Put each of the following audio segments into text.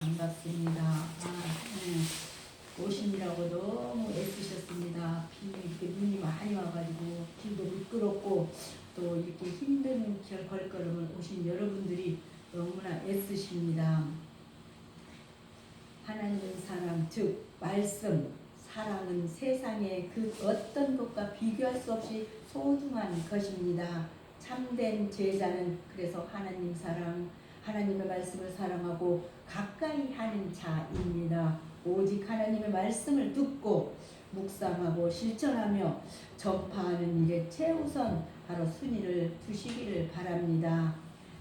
반갑습니다. 오시느라고 너무 애쓰셨습니다. 비 이렇게 눈이 많이 와가지고 길도 미끄럽고 또 이렇게 힘든 길 걸걸음을 오신 여러분들이 너무나 애쓰십니다. 하나님의 사랑 즉 말씀 사랑은 세상의 그 어떤 것과 비교할 수 없이 소중한 것입니다. 참된 제자는 그래서 하나님 사랑 하나님의 말씀을 사랑하고 가까이 하는 자입니다. 오직 하나님의 말씀을 듣고 묵상하고 실천하며 전파하는 일에 최우선 바로 순위를 두시기를 바랍니다.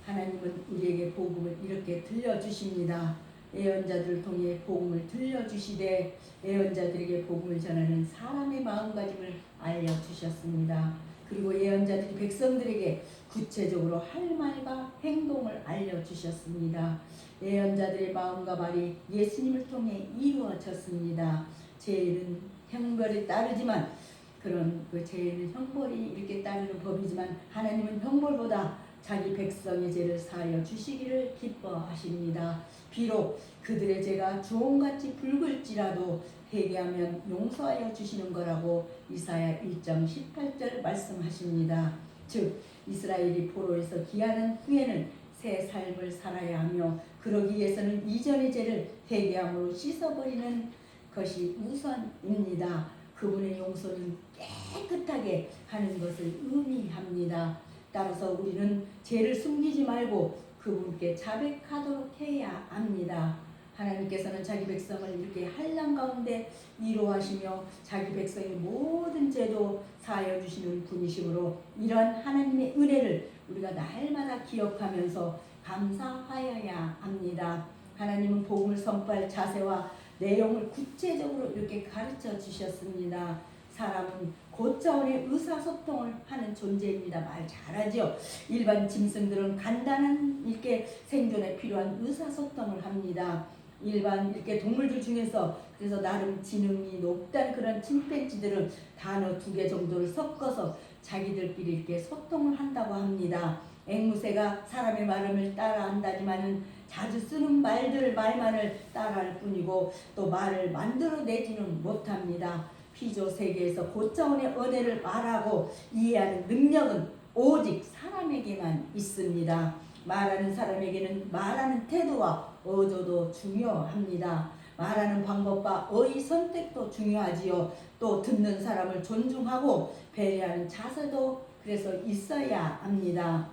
하나님은 우리에게 복음을 이렇게 들려주십니다. 예언자들을 통해 복음을 들려주시되 예언자들에게 복음을 전하는 사람의 마음가짐을 알려주셨습니다. 그리고 예언자들이 백성들에게 구체적으로 할 말과 행동을 알려주셨습니다. 예언자들의 마음과 말이 예수님을 통해 이루어졌습니다. 죄는 형벌에 따르지만 그런 그 죄는 형벌이 이렇게 따르는 법이지만 하나님은 형벌보다 자기 백성의 죄를 사하여 주시기를 기뻐하십니다. 비록 그들의 죄가 주홍같이 붉을지라도 회개하면 용서하여 주시는 거라고 이사야 1장 18절 말씀하십니다. 즉 이스라엘이 포로에서 귀환한 후에는 새 삶을 살아야 하며 그러기 위해서는 이전의 죄를 회개함으로 씻어버리는 것이 우선입니다. 그분의 용서는 깨끗하게 하는 것을 의미합니다. 따라서 우리는 죄를 숨기지 말고 그분께 자백하도록 해야 합니다. 하나님께서는 자기 백성을 이렇게 환난 가운데 위로하시며 자기 백성의 모든 죄도 사하여 주시는 분이시므로 이러한 하나님의 은혜를 우리가 날마다 기억하면서 감사하여야 합니다. 하나님은 복음을 선포할 자세와 내용을 구체적으로 이렇게 가르쳐 주셨습니다. 사람은 고차원의 의사소통을 하는 존재입니다. 말 잘하죠. 일반 짐승들은 간단한 이렇게 생존에 필요한 의사소통을 합니다. 일반 이렇게 동물들 중에서 그래서 나름 지능이 높다는 그런 침팬지들은 단어 2개 정도를 섞어서 자기들끼리 이렇게 소통을 한다고 합니다. 앵무새가 사람의 말을 따라한다지만은 자주 쓰는 말만을 따라할 뿐이고 또 말을 만들어내지는 못합니다. 피조 세계에서 고차원의 은혜를 말하고 이해하는 능력은 오직 사람에게만 있습니다. 말하는 사람에게는 말하는 태도와 어조도 중요합니다. 말하는 방법과 어휘 선택도 중요하지요. 또 듣는 사람을 존중하고 배려하는 자세도 그래서 있어야 합니다.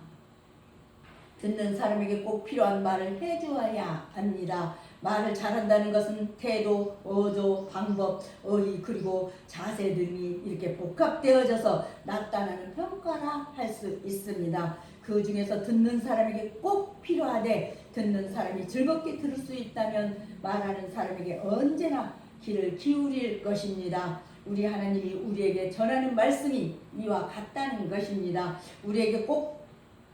듣는 사람에게 꼭 필요한 말을 해주어야 합니다. 말을 잘한다는 것은 태도, 어조, 방법, 어휘 그리고 자세 등이 이렇게 복합되어져서 나타나는 평가라 할 수 있습니다. 그 중에서 듣는 사람에게 꼭 필요하되 듣는 사람이 즐겁게 들을 수 있다면 말하는 사람에게 언제나 귀를 기울일 것입니다. 우리 하나님이 우리에게 전하는 말씀이 이와 같다는 것입니다. 우리에게 꼭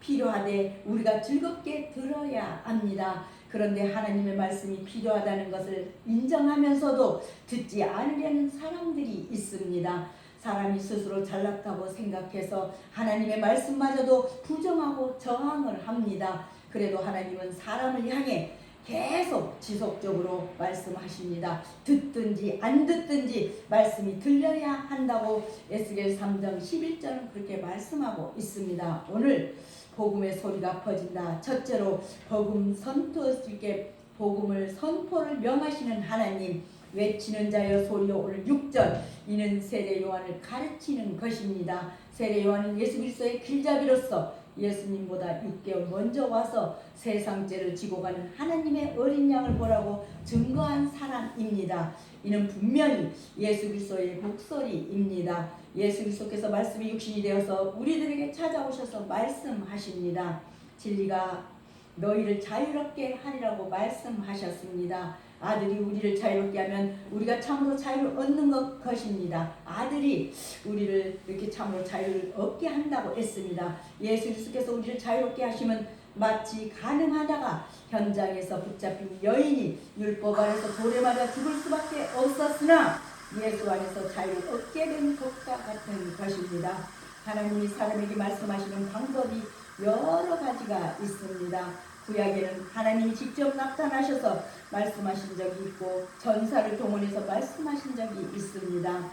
필요하되 우리가 즐겁게 들어야 합니다. 그런데 하나님의 말씀이 필요하다는 것을 인정하면서도 듣지 않으려는 사람들이 있습니다. 사람이 스스로 잘났다고 생각해서 하나님의 말씀마저도 부정하고 저항을 합니다. 그래도 하나님은 사람을 향해 계속 지속적으로 말씀하십니다. 듣든지 안 듣든지 말씀이 들려야 한다고 에스겔 3장 11절은 그렇게 말씀하고 있습니다. 오늘 복음의 소리가 퍼진다. 첫째로 복음 선포에게 복음을 선포를 명하시는 하나님, 외치는 자여 소리여. 오늘 6절 이는 세례 요한을 가르치는 것입니다. 세례 요한은 예수 그리스도의 길잡이로서 예수님보다 6개월 먼저 와서 세상 죄를 지고 가는 하나님의 어린 양을 보라고 증거한 사람입니다. 이는 분명히 예수 그리스도의 목소리입니다. 예수 그리스도께서 말씀이 육신이 되어서 우리들에게 찾아오셔서 말씀하십니다. 진리가 너희를 자유롭게 하리라고 말씀하셨습니다. 아들이 우리를 자유롭게 하면 우리가 참으로 자유를 얻는 것입니다. 아들이 우리를 이렇게 참으로 자유를 얻게 한다고 했습니다. 예수 그리스도께서 우리를 자유롭게 하시면 마치 가늠하다가 현장에서 붙잡힌 여인이 율법 아래서 돌에 맞아 죽을 수밖에 없었으나 예수 안에서 자유를 얻게 된 것과 같은 것입니다. 하나님이 사람에게 말씀하시는 방법이 여러 가지가 있습니다. 구약에는 하나님이 직접 나타나셔서 말씀하신 적이 있고 전사를 동원해서 말씀하신 적이 있습니다.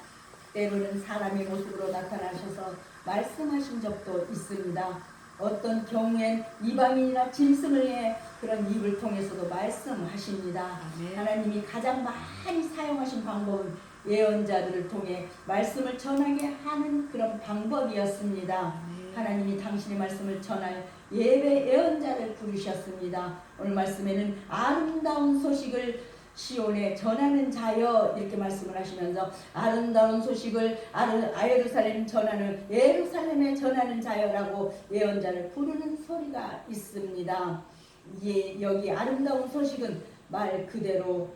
때로는 사람의 모습으로 나타나셔서 말씀하신 적도 있습니다. 어떤 경우엔 이방인이나 짐승을 해 그런 입을 통해서도 말씀하십니다. 아멘. 하나님이 가장 많이 사용하신 방법은 예언자들을 통해 말씀을 전하게 하는 그런 방법이었습니다. 아멘. 하나님이 당신의 말씀을 전할 예배 예언자를 부르셨습니다. 오늘 말씀에는 아름다운 소식을 시온에 전하는 자여 이렇게 말씀을 하시면서 아름다운 소식을 예루살렘 전하는 예루살렘에 전하는 자여라고 예언자를 부르는 소리가 있습니다. 여기 아름다운 소식은 말 그대로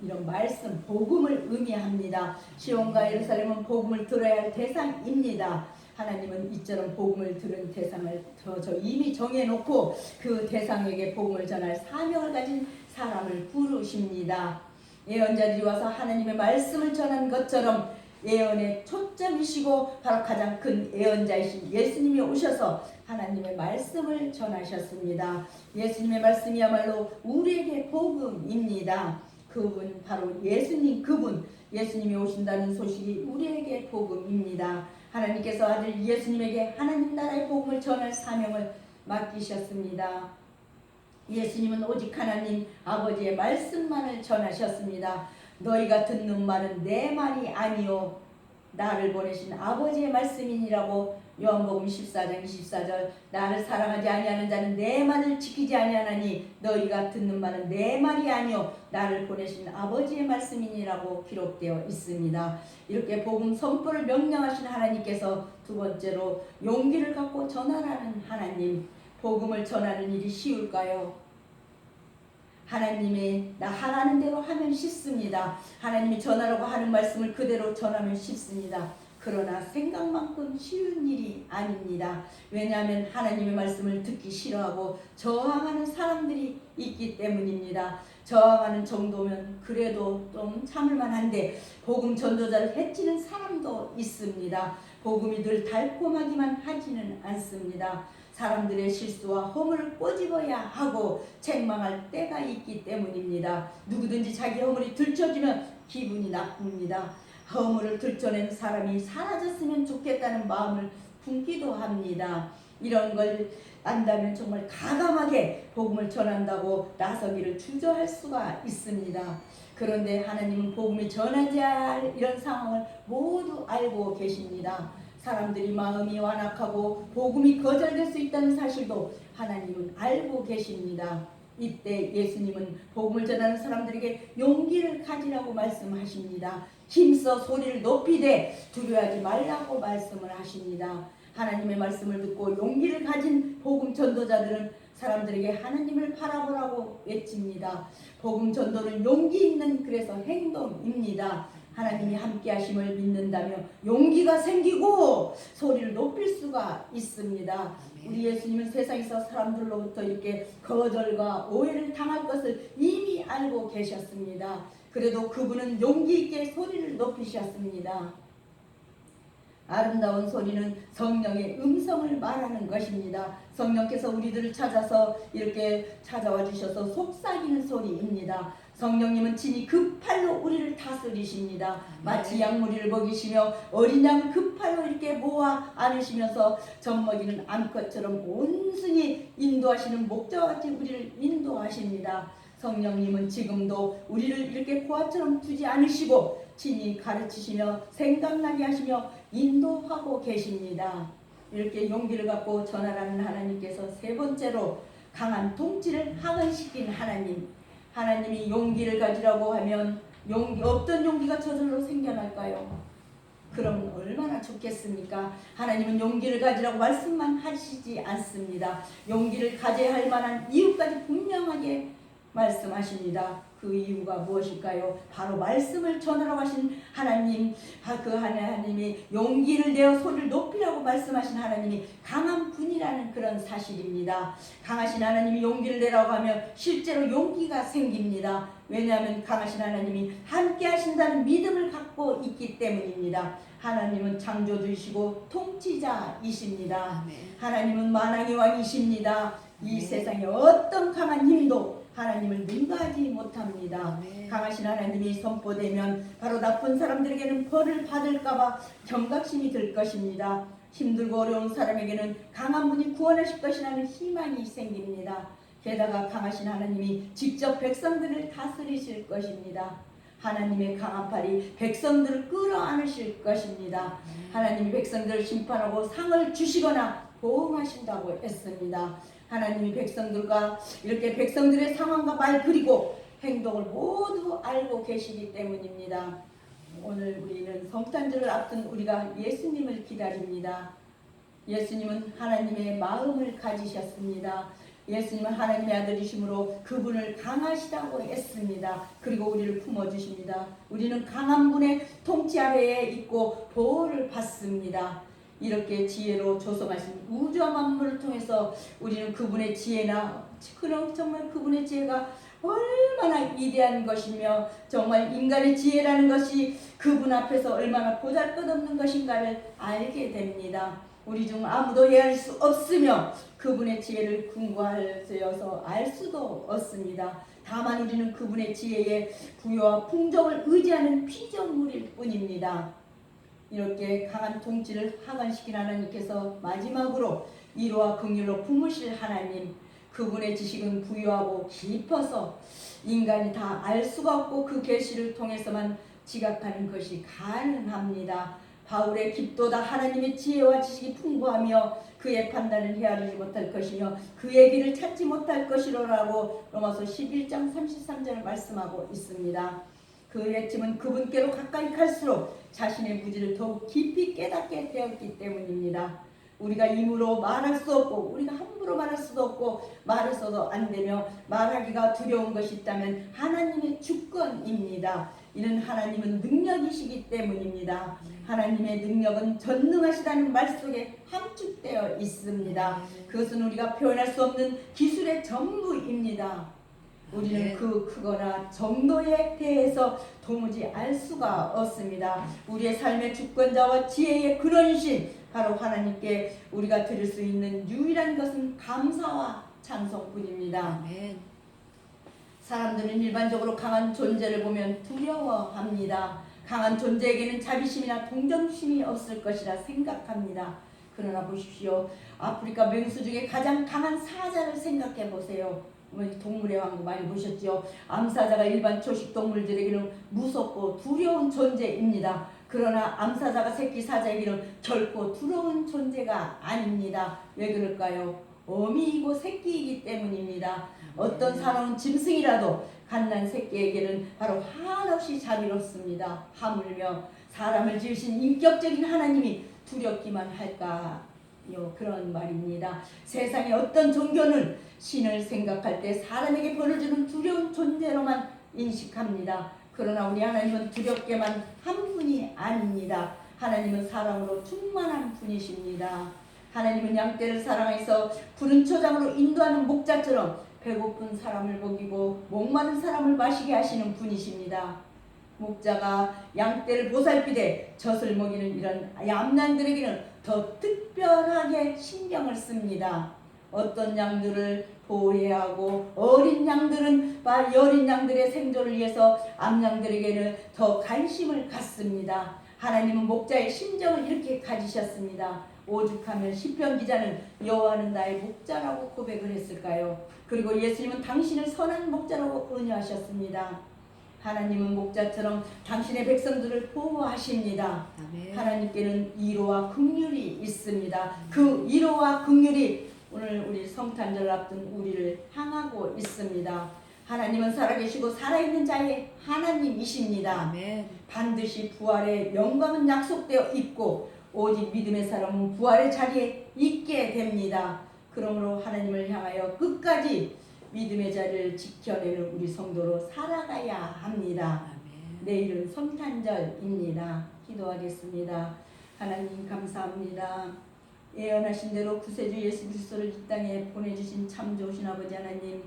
이런 말씀 복음을 의미합니다. 시온과 예루살렘은 복음을 들어야 할 대상입니다. 하나님은 이처럼 복음을 들은 대상을 이미 정해놓고 그 대상에게 복음을 전할 사명을 가진 사람을 부르십니다. 예언자들이 와서 하나님의 말씀을 전한 것처럼 예언의 초점이시고 바로 가장 큰 예언자이신 예수님이 오셔서 하나님의 말씀을 전하셨습니다. 예수님의 말씀이야말로 우리에게 복음입니다. 그분 바로 예수님, 예수님이 오신다는 소식이 우리에게 복음입니다. 하나님께서 아들 예수님에게 하나님 나라의 복음을 전할 사명을 맡기셨습니다. 예수님은 오직 하나님 아버지의 말씀만을 전하셨습니다. 너희가 듣는 말은 내 말이 아니요 나를 보내신 아버지의 말씀이니라고 요한복음 14장 24절 나를 사랑하지 아니하는 자는 내 말을 지키지 아니하나니 너희가 듣는 말은 내 말이 아니요 나를 보내신 아버지의 말씀이니라고 기록되어 있습니다. 이렇게 복음 선포를 명령하신 하나님께서 두 번째로 용기를 갖고 전하라는 하나님. 복음을 전하는 일이 쉬울까요? 하나님이 나 하라는 대로 하면 쉽습니다. 하나님이 전하라고 하는 말씀을 그대로 전하면 쉽습니다. 그러나 생각만큼 쉬운 일이 아닙니다. 왜냐하면 하나님의 말씀을 듣기 싫어하고 저항하는 사람들이 있기 때문입니다. 저항하는 정도면 그래도 좀 참을만 한데 복음 전도자를 해치는 사람도 있습니다. 복음이 늘 달콤하기만 하지는 않습니다. 사람들의 실수와 허물을 꼬집어야 하고 책망할 때가 있기 때문입니다. 누구든지 자기 허물이 들춰지면 기분이 나쁩니다. 허물을 들춰낸 사람이 사라졌으면 좋겠다는 마음을 품기도 합니다. 이런 걸 안다면 정말 가감하게 복음을 전한다고 나서기를 주저할 수가 있습니다. 그런데 하나님은 복음이 전하져야 할 이런 상황을 모두 알고 계십니다. 사람들이 마음이 완악하고 복음이 거절될 수 있다는 사실도 하나님은 알고 계십니다. 이때 예수님은 복음을 전하는 사람들에게 용기를 가지라고 말씀하십니다. 힘써 소리를 높이되 두려워하지 말라고 말씀을 하십니다. 하나님의 말씀을 듣고 용기를 가진 복음 전도자들은 사람들에게 하나님을 바라보라고 외칩니다. 복음 전도는 용기 있는 그래서 행동입니다. 하나님이 함께 하심을 믿는다며 용기가 생기고 소리를 높일 수가 있습니다. 우리 예수님은 세상에서 사람들로부터 이렇게 거절과 오해를 당할 것을 이미 알고 계셨습니다. 그래도 그분은 용기 있게 소리를 높이셨습니다. 아름다운 소리는 성령의 음성을 말하는 것입니다. 성령께서 우리들을 찾아서 이렇게 찾아와 주셔서 속삭이는 소리입니다. 성령님은 친히 그 팔로 우리를 다스리십니다. 마치 양무리를 먹이시며 어린 양을 그 팔로 이렇게 모아 안으시면서 젖먹이는 암컷처럼 온순히 인도하시는 목자와 같이 우리를 인도하십니다. 성령님은 지금도 우리를 이렇게 고아처럼 두지 않으시고 친히 가르치시며 생각나게 하시며 인도하고 계십니다. 이렇게 용기를 갖고 전하라는 하나님께서 세 번째로 강한 통치를 하원시킨 하나님. 하나님이 용기를 가지라고 하면 어떤 용기가 저절로 생겨날까요? 그럼 얼마나 좋겠습니까? 하나님은 용기를 가지라고 말씀만 하시지 않습니다. 용기를 가져야 할 만한 이유까지 분명하게 말씀하십니다. 그 이유가 무엇일까요? 바로 말씀을 전하라고 하신 하나님, 그 하나님이 용기를 내어 소리를 높이라고 말씀하신 하나님이 강한 분이라는 그런 사실입니다. 강하신 하나님이 용기를 내라고 하면 실제로 용기가 생깁니다. 왜냐하면 강하신 하나님이 함께 하신다는 믿음을 갖고 있기 때문입니다. 하나님은 창조주이시고 통치자이십니다. 아멘. 하나님은 만왕의 왕이십니다. 이 세상에 어떤 강한 힘도 하나님을 능가하지 못합니다. 아멘. 강하신 하나님이 선포되면 바로 나쁜 사람들에게는 벌을 받을까봐 경각심이 들 것입니다. 힘들고 어려운 사람에게는 강한 분이 구원하실 것이라는 희망이 생깁니다. 게다가 강하신 하나님이 직접 백성들을 다스리실 것입니다. 하나님의 강한 팔이 백성들을 끌어안으실 것입니다. 하나님이 백성들을 심판하고 상을 주시거나 보응하신다고 했습니다. 하나님이 백성들과 이렇게 백성들의 상황과 말 그리고 행동을 모두 알고 계시기 때문입니다. 오늘 우리는 성탄절을 앞둔 우리가 예수님을 기다립니다. 예수님은 하나님의 마음을 가지셨습니다. 예수님은 하나님의 아들이심으로 그분을 강하시다고 했습니다. 그리고 우리를 품어주십니다. 우리는 강한 분의 통치 아래에 있고 보호를 받습니다. 이렇게 지혜로 조성하신 우주와 만물을 통해서 우리는 그분의 지혜나 그럼 정말 그분의 지혜가 얼마나 위대한 것이며 정말 인간의 지혜라는 것이 그분 앞에서 얼마나 보잘것없는 것인가를 알게 됩니다. 우리 중 아무도 헤아릴 수 없으며 그분의 지혜를 궁구하여서 알 수도 없습니다. 다만 우리는 그분의 지혜의 부여와 풍족을 의지하는 피조물일 뿐입니다. 이렇게 강한 통치를 하관시킨 하나님께서 마지막으로 위로와 긍휼로 품으실 하나님, 그분의 지식은 부유하고 깊어서 인간이 다 알 수가 없고 그 계시를 통해서만 지각하는 것이 가능합니다. 바울의 깊도다 하나님의 지혜와 지식이 풍부하며 그의 판단을 헤아리지 못할 것이며 그의 길을 찾지 못할 것이로라고 로마서 11장 33절을 말씀하고 있습니다. 그 외침은 그분께로 가까이 갈수록 자신의 무지를 더욱 깊이 깨닫게 되었기 때문입니다. 우리가 입으로 말할 수 없고 우리가 함부로 말할 수도 없고 말해서도 안 되며 말하기가 두려운 것이 있다면 하나님의 주권입니다. 이는 하나님은 능력이시기 때문입니다. 하나님의 능력은 전능하시다는 말 속에 함축되어 있습니다. 그것은 우리가 표현할 수 없는 기술의 전부입니다. 우리는 그 크거나 정도에 대해서 도무지 알 수가 없습니다. 우리의 삶의 주권자와 지혜의 근원이신 바로 하나님께 우리가 드릴 수 있는 유일한 것은 감사와 찬송뿐입니다. 아멘. 사람들은 일반적으로 강한 존재를 보면 두려워합니다. 강한 존재에게는 자비심이나 동정심이 없을 것이라 생각합니다. 그러나 보십시오. 아프리카 맹수 중에 가장 강한 사자를 생각해 보세요. 동물의 왕국 많이 보셨죠? 암사자가 일반 초식 동물들에게는 무섭고 두려운 존재입니다. 그러나 암사자가 새끼 사자에게는 결코 두려운 존재가 아닙니다. 왜 그럴까요? 어미이고 새끼이기 때문입니다. 어떤 사나운 짐승이라도 갓난 새끼에게는 바로 한없이 자비롭습니다. 하물며 사람을 지으신 인격적인 하나님이 두렵기만 할까요? 그런 말입니다. 세상의 어떤 종교는 신을 생각할 때 사람에게 벌을 주는 두려운 존재로만 인식합니다. 그러나 우리 하나님은 두렵게만 한 분이 아닙니다. 하나님은 사랑으로 충만한 분이십니다. 하나님은 양떼를 사랑해서 푸른 초장으로 인도하는 목자처럼 배고픈 사람을 먹이고 목마른 사람을 마시게 하시는 분이십니다. 목자가 양떼를 보살피되 젖을 먹이는 이런 얌양들에게는 더 특별하게 신경을 씁니다. 어떤 양들을 보호해야 하고 어린 양들은 여린 양들의 생존을 위해서 암양들에게는 더 관심을 갖습니다. 하나님은 목자의 심정을 이렇게 가지셨습니다. 오죽하면 시편 기자는 여호와는 나의 목자라고 고백을 했을까요? 그리고 예수님은 당신을 선한 목자라고 은유하셨습니다. 하나님은 목자처럼 당신의 백성들을 보호하십니다. 아멘. 하나님께는 위로와 긍휼이 있습니다. 그 위로와 긍휼이 오늘 우리 성탄절 앞둔 우리를 향하고 있습니다. 하나님은 살아계시고 살아있는 자의 하나님이십니다. 아멘. 반드시 부활의 영광은 약속되어 있고 오직 믿음의 사람은 부활의 자리에 있게 됩니다. 그러므로 하나님을 향하여 끝까지 믿음의 자리를 지켜내는 우리 성도로 살아가야 합니다. 아멘. 내일은 성탄절입니다. 기도하겠습니다. 하나님 감사합니다. 예언하신 대로 구세주 예수 그리스도를 이 땅에 보내주신 참 좋으신 아버지 하나님,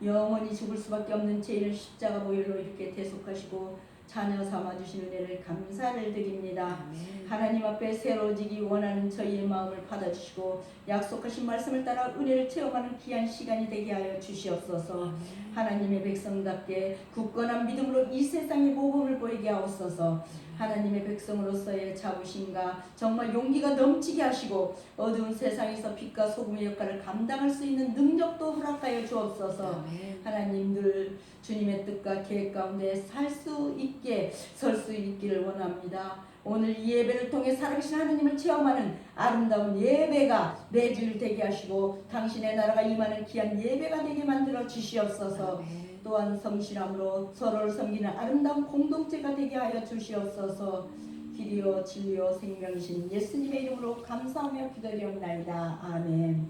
영원히 죽을 수밖에 없는 죄인을 십자가 보혈로 이렇게 대속하시고 자녀 삼아주신 은혜를 감사를 드립니다. 아멘. 하나님 앞에 새로지기 원하는 저희의 마음을 받아주시고 약속하신 말씀을 따라 은혜를 체험하는 귀한 시간이 되게 하여 주시옵소서. 아멘. 하나님의 백성답게 굳건한 믿음으로 이 세상의 모범을 보이게 하옵소서. 하나님의 백성으로서의 자부심과 정말 용기가 넘치게 하시고 어두운 세상에서 빛과 소금의 역할을 감당할 수 있는 능력도 허락하여 주옵소서. 아멘. 하나님 늘 주님의 뜻과 계획 가운데 살 수 있게 설 수 있기를 원합니다. 오늘 이 예배를 통해 살아계신 하나님을 체험하는 아름다운 예배가 매주일 되게 하시고 당신의 나라가 임하는 귀한 예배가 되게 만들어 주시옵소서. 아멘. 또한 성실함으로 서로를 섬기는 아름다운 공동체가 되게 하여 주시옵소서. 길이요 진리요 생명이신 예수님의 이름으로 감사하며 기도드리옵나이다. 아멘.